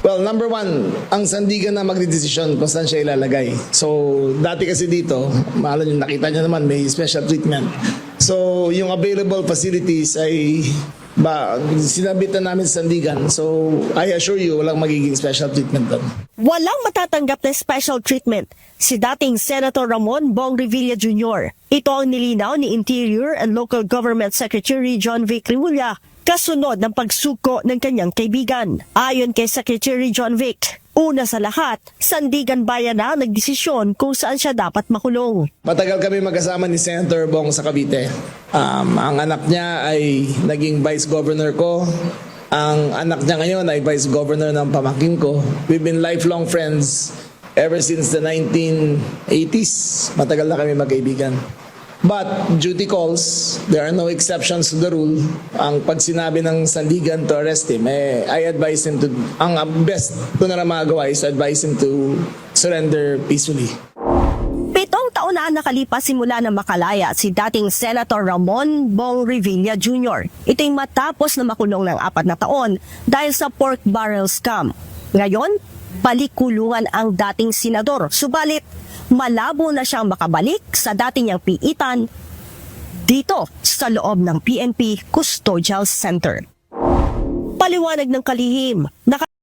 Well, number one, ang sandigan na magdidesisyon kung saan siya ilalagay. So, dati kasi dito, mahal nyo, nakita nyo naman, may special treatment. So, yung available facilities ay sinabitan namin sa sandigan. So, I assure you, walang magiging special treatment doon. Walang matatanggap na special treatment si dating Senator Ramon Bong Revilla Jr. Ito ang nilinaw ni Interior and Local Government Secretary John Vic Rimulya kasunod ng pagsuko ng kanyang kaibigan. Ayon kay Secretary John Vic, una sa lahat, Sandigan Bayan na nagdesisyon kung saan siya dapat makulong. Matagal kami magkasama ni Senator Bong sa Cavite. Ang anak niya ay naging vice governor ko. Ang anak niya ngayon ay vice governor ng pamangkin ko. We've been lifelong friends ever since the 1980s. Matagal na kami magkaibigan. But duty calls, there are no exceptions to the rule. Ang pag sinabi ng sandigan to arrest him, I advise him to, ang best ko na magawa is advise him to surrender peacefully. 7 taon na nakalipas simula na makalaya si dating Senator Ramon Bong Revilla Jr. Ito'y matapos na makulong ng 4 na taon dahil sa pork barrel scam. Ngayon, balik-kulungan ang dating senador. Subalit, malabo na siyang makabalik sa dating niyang piitan dito sa loob ng PNP Custodial Center. Paliwanag ng kalihim,